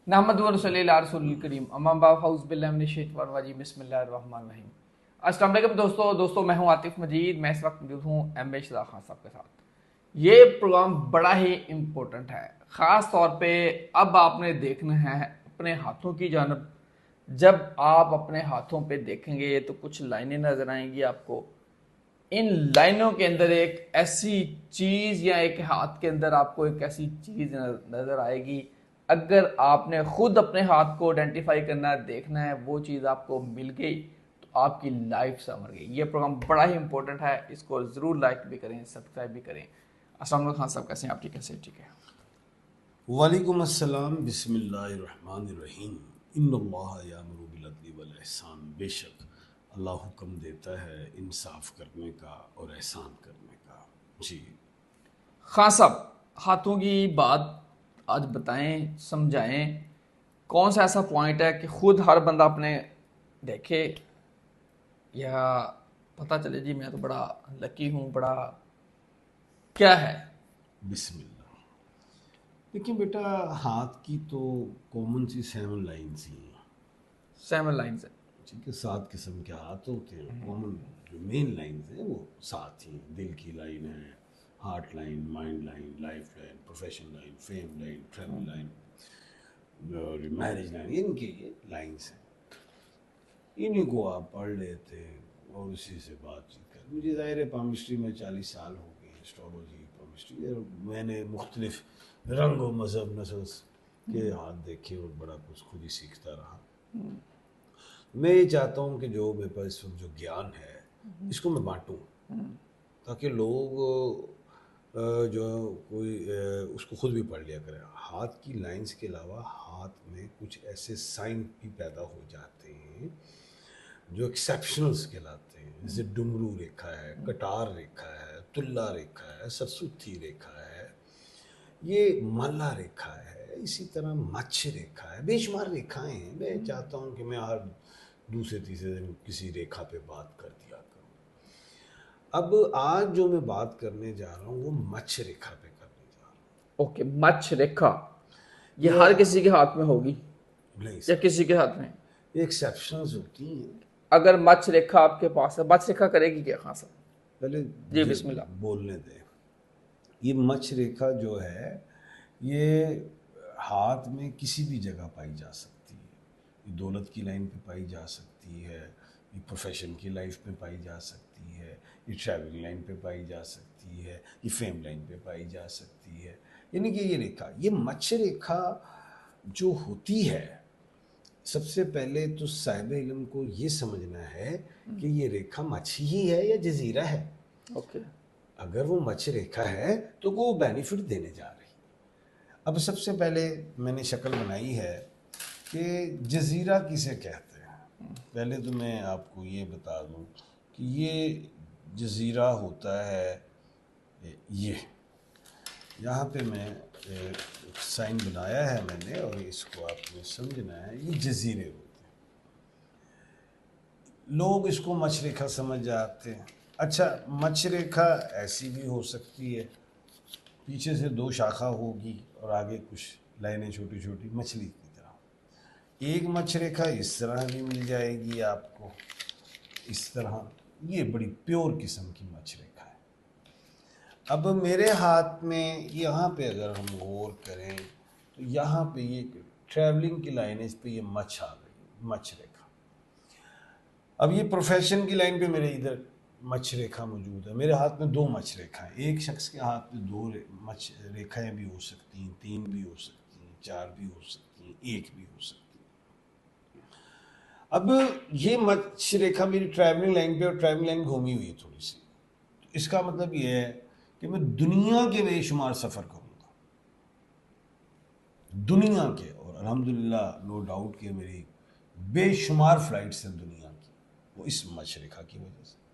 नहमद व नसल्ली अला रसूलिल करीम अम्मा बाद फ़ौज़ बिल्लाहि मिनश शैतानिर रजीम बिस्मिल्लाहिर रहमानिर रहीम। अस्सलाम वालेकुम दोस्तों मैं हूं आतिफ मजीद। मैं इस वक्त मौजूद हूं एम ए शहज़ाद खान साहब के साथ। ये प्रोग्राम बड़ा ही इम्पोर्टेंट है, ख़ास तौर पे अब आपने देखना है अपने हाथों की जानब। जब आप अपने हाथों पे देखेंगे तो कुछ लाइनें नज़र आएंगी आपको। इन लाइनों के अंदर एक ऐसी चीज या एक हाथ के अंदर आपको एक ऐसी चीज नजर आएगी। अगर आपने खुद अपने हाथ को आइडेंटिफाई करना है, देखना है, वो चीज आपको मिल गई तो आपकी लाइफ संवर गई। ये प्रोग्राम बड़ा ही इंपॉर्टेंट है, इसको जरूर लाइक भी करें, सब्सक्राइब भी करें। अस्सलाम वालेकुम खान साहब, कैसे हैं आप? ठीक है, ठीक है। वालेकुम अस्सलाम बिस्मिल्लाहिर्रहमानिर्रहीम इन्नल्लाह यामुरु बिल अदली वल ihsan। बेशक अल्लाह हुक्म देता है इंसाफ करने का और एहसान करने का। जी। खान साहब, हाथों की बात आज बताएं, समझाएं। कौन सा ऐसा पॉइंट है कि खुद हर बंदा अपने देखे या पता चले जी मैं तो बड़ा लकी हूं, बड़ा क्या है? बिस्मिल्लाह। देखिए बेटा, हाथ की तो कॉमन सी 7 लाइन्स ही हैं। 7 लाइन से। ठीक है, 7 किस्म के हाथ होते हैं। कॉमन जो मेन लाइन्स हैं वो 7 ही हैं। दिल की लाइन है, heart line, mind line, life line, profession line, fame line, travel line और मैरिज लाइन। इनके ये लाइन्स हैं। इन्हीं को आप पढ़ लेते हैं और उसी से बातचीत कर। मुझे ज़ाहिर है पामिस्ट्री में 40 साल हो गए, एस्ट्रोलॉजी पामिस्ट्री, और मैंने मुख्तलिफ रंग व मज़हब नस्ल के हाथ देखे और बड़ा कुछ खुद ही सीखता रहा। मैं ये चाहता हूँ कि जो मेरे पास इस वक्त जो ज्ञान है इसको मैं बांटूँ, ताकि लोग जो कोई उसको खुद भी पढ़ लिया करें। हाथ की लाइंस के अलावा हाथ में कुछ ऐसे साइन भी पैदा हो जाते हैं जो एक्सेप्शनल्स कहलाते हैं। जैसे डुमरू रेखा है, कटार रेखा है, तुल्ला रेखा है, सरस्वती रेखा है, ये माला रेखा है, इसी तरह मच्छ रेखा है। बेशुमार रेखाएं हैं। मैं चाहता हूँ कि मैं हर दूसरे तीसरे दिन किसी रेखा पे बात कर दिया करूँ। अब आज जो मैं बात करने जा रहा हूँ वो मच्छ रेखा पे करने जा रहा ओके, मच्छ रेखा। ये हूँ। ये हर किसी के हाथ में होगी नहीं या सर, किसी के हाथ में? ये एक्सेप्शंस होती हैं। अगर मच्छ रेखा आपके पास है, मच्छ रेखा करेगी क्या खान साहब? पहले जी मुझे बिस्मिल्लाह। बोलने दें। ये मच्छ रेखा जो है ये हाथ में किसी भी जगह पाई जा सकती है। ये दौलत की लाइन पे पाई जा सकती है, ये प्रोफेशन की लाइफ पे पाई जा सकती है, ये ट्रैवलिंग लाइन पे पाई जा सकती है, ये फेम लाइन पे पाई जा सकती है। यानी कि ये रेखा, ये मच्छ रेखा जो होती है, सबसे पहले तो साहिब इल्म को ये समझना है कि ये रेखा मच्छी ही है या जजीरा है। ओके। अगर वो मच्छ रेखा है तो वो बेनिफिट देने जा रही। अब सबसे पहले मैंने शक्ल बनाई है कि जजीरा किसे कहते हैं। पहले तो मैं आपको ये बता दूं कि ये जजीरा होता है ये। यहाँ पे मैं एक साइन बनाया है मैंने और इसको आपने समझना है। ये जजीरे होते हैं, लोग इसको मच्छ रेखा समझ जाते हैं। अच्छा, मच्छ रेखा ऐसी भी हो सकती है, पीछे से 2 शाखा होगी और आगे कुछ लाइनें छोटी छोटी मछली की तरह। एक मच्छ रेखा इस तरह भी मिल जाएगी आपको, इस तरह। ये बड़ी प्योर किस्म की मच्छ रेखा है। अब मेरे हाथ में यहाँ पे अगर हम गौर करें तो यहाँ पे ये ट्रैवलिंग की लाइन है, इस पे ये मच्छ आ गई, मच्छ रेखा। अब ये प्रोफेशन की लाइन पे मेरे इधर मच्छ रेखा मौजूद है। मेरे हाथ में 2 मच्छ रेखाएं। एक शख्स के हाथ में 2 मच्छ रेखाएं भी हो सकती हैं, 3 भी हो सकती हैं, 4 भी हो सकती हैं, 1 भी हो सकती है। अब ये मच्छ रेखा मेरी ट्रैवलिंग लाइन पे, और ट्रैवलिंग लाइन घूमी हुई है थोड़ी सी। तो इसका मतलब ये है कि मैं दुनिया के बेशुमार सफ़र करूँगा, दुनिया के। और अल्हम्दुलिल्लाह नो डाउट कि मेरी बेशुमार फ्लाइट्स हैं दुनिया की, वो इस मच्छ रेखा की वजह से।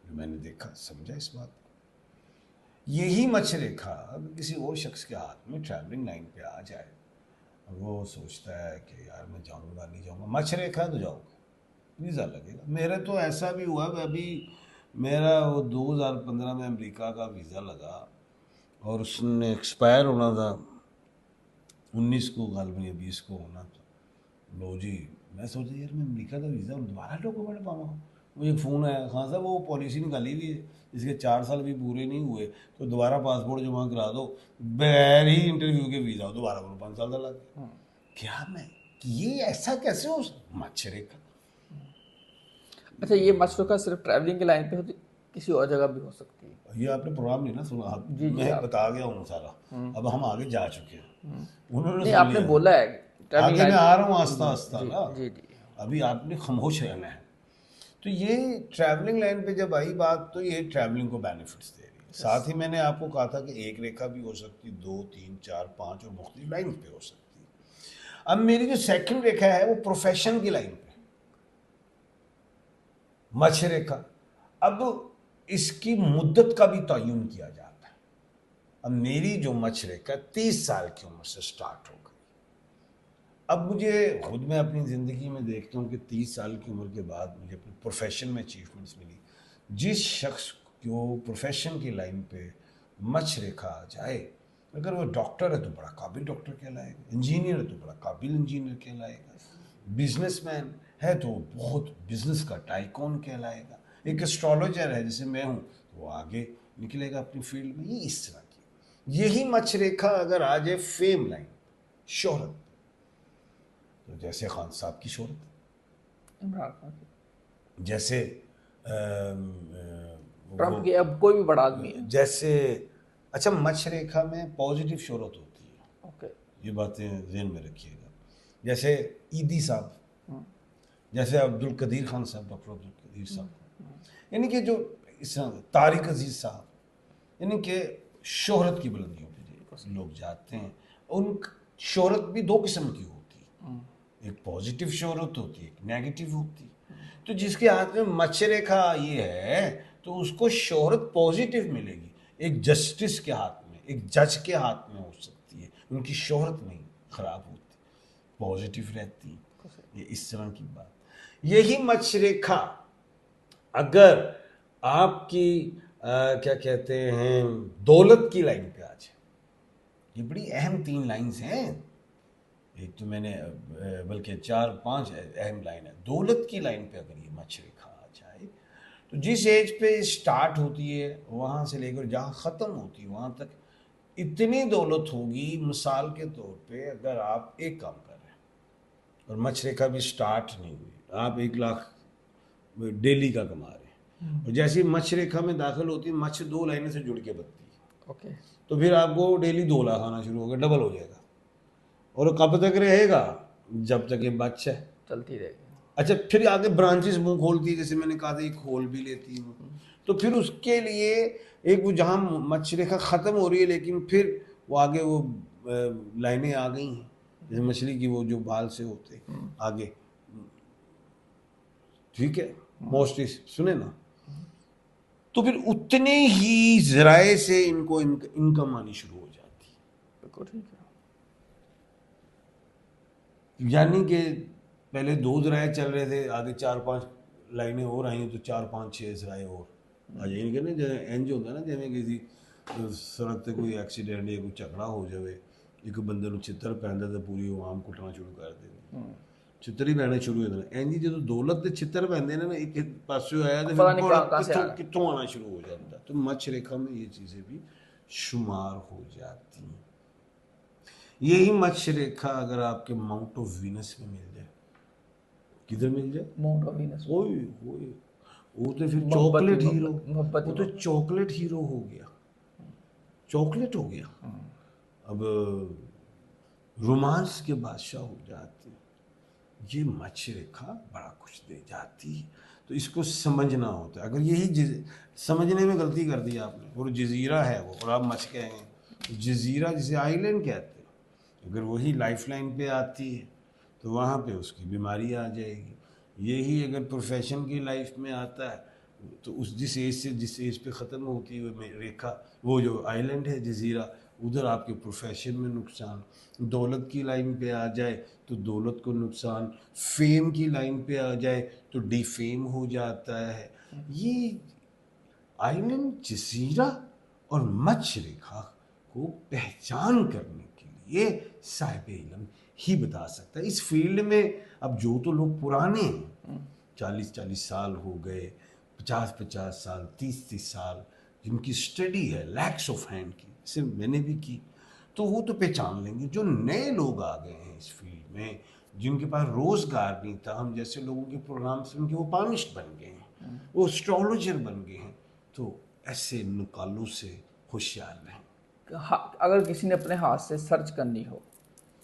मैंने देखा, समझा इस बात को। यही मच्छ रेखा अगर किसी और शख्स के हाथ में ट्रैवलिंग लाइन पे आ जाए, वो सोचता है कि यार मैं जाऊंगा नहीं जाऊंगा, मच्छ रेखा तो जाओगे, वीज़ा लगेगा। मेरे तो ऐसा भी हुआ, अभी मेरा वो 2015 में अमेरिका का वीज़ा लगा और उसने एक्सपायर होना था 19 को गालिबन या 20 को होना था। लो जी, मैं सोचा यार मैं अमेरिका का वीज़ा दोबारा डॉक्यूमेंट पाऊँगा। मुझे फ़ोन आया, हाँ साहब वो पॉलिसी निकाली हुई है, इसके 4 साल भी पूरे नहीं हुए तो दोबारा पासपोर्ट जमा करा दो, बगैर ही इंटरव्यू के वीज़ा दोबारा करो, 5 साल लग गए। क्या मैं ये ऐसा कैसे हो मच्छरे का। अच्छा, ये मसलों का सिर्फ ट्रैवलिंग के लाइन पे होती, किसी और जगह भी हो सकती है? ये आपने प्रोग्राम नहीं ना सुना, आप जी, मैं आप बता गया हूँ सारा। अब हम आगे जा चुके हैं, उन्होंने नहीं, सुन आपने लिया। बोला है ट्रैवलिंग आगे मैं लाइन आ पे। रहा हूँ आस्ता आस्ता जी ना, जी जी। अभी आपने खामोश रहना है। तो ये ट्रैवलिंग लाइन पे जब आई बात, तो ये ट्रैवलिंग को बेनिफिट्स दे रही है। साथ ही मैंने आपको कहा था कि एक रेखा भी हो सकती, 2, 3, 4, 5 और मुख्तलिफ लाइन पे हो सकती है। अब मेरी जो सेकंड रेखा है वो प्रोफेशन की लाइन पे, मत्स्य रेखा। अब इसकी मुद्दत का भी तयन किया जाता है। अब मेरी जो मत्स्य रेखा 30 साल की उम्र से स्टार्ट हो गई। अब मुझे खुद में अपनी ज़िंदगी में देखता हूँ कि 30 साल की उम्र के बाद मुझे अपने प्रोफेशन में अचीवमेंट्स मिली। जिस शख्स को प्रोफेशन की लाइन पे मत्स्य रेखा आ जाए, अगर वो डॉक्टर है तो बड़ा काबिल डॉक्टर कहलाएगा, इंजीनियर है तो बड़ा काबिल इंजीनियर कहलाएगा, बिजनेसमैन है तो बहुत बिजनेस का टाइकॉन कहलाएगा, एक एस्ट्रोलॉजर है जैसे मैं हूँ तो वो आगे निकलेगा अपनी फील्ड में। ये इस तरह की यही मत्स्य रेखा अगर आ जाए फेम लाइन, शोहरत, तो जैसे खान साहब की शोहरत, इमरान खान की। जैसे ट्रम्प वो की, अब कोई भी बड़ा आदमी है। जैसे अच्छा मत्स्य रेखा में पॉजिटिव शोहरत होती है, ओके। ये बातें ज़हन में रखिएगा। जैसे ईदी साहब, जैसे अब्दुल कदीर खान साहब, डॉक्टर अब्दुल कदीर साहब, यानी कि जो इस तारिक अजीज साहब, यानी कि शोहरत की बुलंदियों पे लोग जाते हैं। उन शोहरत भी दो किस्म की होती है, एक पॉजिटिव शोहरत होती है, एक नेगेटिव होती है। तो जिसके हाथ में मत्स्य रेखा ये है तो उसको शोहरत पॉजिटिव मिलेगी। एक जस्टिस के हाथ में, एक जज के हाथ में हो सकती है, उनकी शोहरत नहीं खराब होती, पॉजिटिव रहती है। ये इस तरह की बात। यही मत्स्य रेखा अगर आपकी क्या कहते हैं दौलत की लाइन पे आ जाए, ये बड़ी अहम 3 लाइंस हैं। एक तो मैंने बल्कि 4-5 अहम लाइन है। दौलत की लाइन पे अगर ये मत्स्य रेखा आ जाए तो जिस एज पे स्टार्ट होती है वहाँ से लेकर जहाँ ख़त्म होती है वहाँ तक इतनी दौलत होगी। मिसाल के तौर पे अगर आप एक काम कर रहे हैं और मत्स्य रेखा भी स्टार्ट नहीं हुई, आप 1 लाख डेली का कमा रहे हैं और जैसे ही मत्स्य रेखा में दाखिल होती है, मत्स्य 2 लाइनों से जुड़ के बनती है। ओके। तो फिर आपको डेली 2 लाख आना शुरू होगा, डबल हो जाएगा। और कब तक रहेगा? जब तक ये बच्चा है, चलती रहेगी। अच्छा फिर आगे ब्रांचेस मुंह खोलती है, जैसे मैंने कहा था, एक खोल भी लेती है वो। तो फिर उसके लिए एक वो जहाँ मत्स्य रेखा ख़त्म हो रही है लेकिन फिर वो आगे वो लाइनें आ गई हैं, जैसे मछली की वो जो बाल से होते आगे, ठीक है, मोस्टली सुने ना। तो फिर उतने ही जराए से इनको इनकम आनी शुरू हो जाती है। बिल्कुल ठीक है। यानी कि पहले 2 जराए चल रहे थे, आगे 4-5 लाइनें और आई तो 4-5-6 जराए और आ जाएंगे ना। जैसे इंज होता ना, जैसे किसी सड़क ते कोई एक्सीडेंट या कोई झगड़ा हो जाए, एक बंदे ਨੂੰ चित्र पैंदा तो पूरी आवाम कुटना शुरू कर देंगे, चित्र ही पैने शुरू हो जाते। इंज जो दौलत के चित्र पैंदे ने ना एक पासों आया तो पता नहीं फिर कहाँ से आ रहा है। कितों आना शुरू हो जाता। तो मत्स्य रेखा में ये चीज़ें भी शुमार हो जाती हैं। यही मत्स्य रेखा अगर आपके माउंट ऑफ वीनस में मिल जाए, किधर मिल जाए? Mount of Venus. ओए ओए, वो तो फिर मोहब्बत चॉकलेट ही हीरो, मोहब्बत ही वो तो चॉकलेट हीरो हो गया, चॉकलेट हो गया। अब रोमांस के बादशाह हो जाते हैं। ये मत्स्य रेखा बड़ा कुछ दे जाती है, तो इसको समझना होता है। अगर यही समझने में गलती कर दी आपने, और जजीरा है वो और आप मच कहेंगे, जजीरा जिसे आइलैंड कहते हैं, अगर वही लाइफ लाइन पे आती है तो वहाँ पे उसकी बीमारी आ जाएगी। यही अगर प्रोफेशन की लाइफ में आता है तो उस जिस एज पे ख़त्म होती है वो रेखा, वो जो आइलैंड है जजीरा, उधर आपके प्रोफेशन में नुकसान। दौलत की लाइन पे आ जाए तो दौलत को नुकसान, फेम की लाइन पे आ जाए तो डिफेम हो जाता है। ये आइलैंड, जजीरा और मत्स्य रेखा को पहचान करने के ये साहिब इल्म ही बता सकता है। इस फील्ड में अब जो तो लोग पुराने हैं, 40-40 साल हो गए, 50-50 साल, 30-30 साल, जिनकी स्टडी है लैक्स ऑफ हैंड की, सिर्फ मैंने भी की, तो वो तो पहचान लेंगे। जो नए लोग आ गए हैं इस फील्ड में, जिनके पास रोजगार नहीं था, हम जैसे लोगों के प्रोग्राम सुन के वो पामिस्ट बन गए हैं, वो एस्ट्रोलॉजर बन गए हैं, तो ऐसे नुकालों से होशियार रहें। अगर किसी ने अपने हाथ से सर्च करनी हो,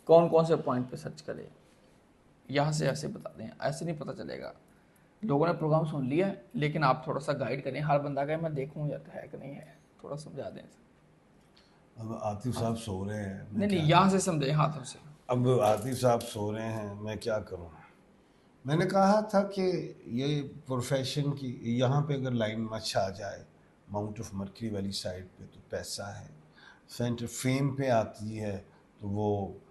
कौन कौन से पॉइंट पे सर्च करे? यहाँ से ऐसे बता दें, ऐसे नहीं पता चलेगा। लोगों ने प्रोग्राम सुन लिया है, लेकिन आप थोड़ा सा गाइड करें। हर बंदा कहे मैं देखूँ या तो है कि नहीं है, थोड़ा समझा दें। अब आतिफ साहब सो रहे हैं, नहीं नहीं, यहाँ से समझे हाथों से। अब आतिफ साहब सो रहे हैं, मैं क्या करूं। मैंने कहा था कि ये प्रोफेशन की यहाँ पे अगर लाइन मच आ जाए माउंट ऑफ मर्करी वाली साइड पे तो पैसा है, सेंटर फेम पे आती है तो वो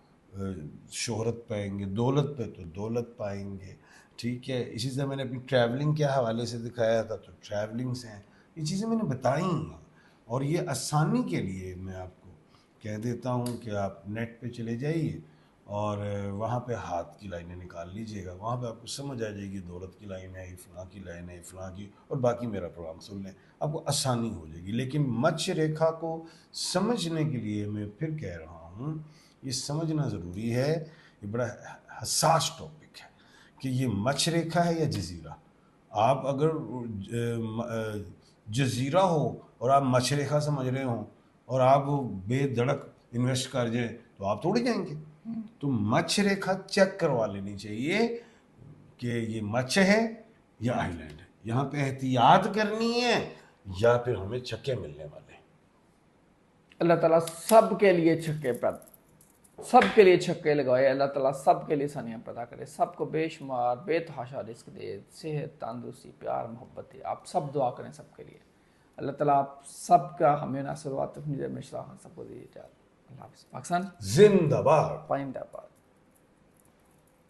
शोहरत पाएंगे, दौलत पे तो दौलत पाएंगे, ठीक है। इसी तरह मैंने अपनी ट्रैवलिंग के हवाले से दिखाया था, तो ट्रैवलिंग से हैं, ये चीज़ें मैंने बताई हैं। और ये आसानी के लिए मैं आपको कह देता हूँ कि आप नेट पे चले जाइए और वहाँ पे हाथ की लाइनें निकाल लीजिएगा, वहाँ पे आपको समझ आ जाएगी दौलत की लाइन है, फलां की लाइन है, फलां की, और बाकी मेरा प्रोग्राम सुन लें, आपको आसानी हो जाएगी। लेकिन मत्स्य रेखा को समझने के लिए मैं फिर कह रहा हूँ, ये समझना ज़रूरी है, ये बड़ा हसास टॉपिक है कि ये मत्स्य रेखा है या जजीरा। आप अगर जजीरा हो और आप मत्स्य रेखा समझ रहे हो और आप बेधड़क इन्वेस्ट कर जाए तो आप तोड़ जाएंगे। तो मत्स्य रेखा चेक करवा लेनी चाहिए कि ये मत्स्य है या आइलैंड है, यहाँ पे एहतियात करनी है या फिर हमें छक्के मिलने वाले हैं। अल्लाह ताला सब के लिए छक्के पैदा, सब के लिए छक्के लगाए। अल्लाह ताला सब के लिए सानियाँ पैदा करे, सबको बेशुमार बेतहाशा रिस्क दे, सेहत, तंदुरुस्ती, प्यार, मोहब्बत दे। आप सब दुआ करें सबके लिए। अल्लाह ताला आप सबका हमें नासर वातिफ मिर्ज़ा मिश्रा खान सबको दीजिए। अल्लाह हाफ़िज़। पाकिस्तान जिंदाबाद। पाइंदाबाद।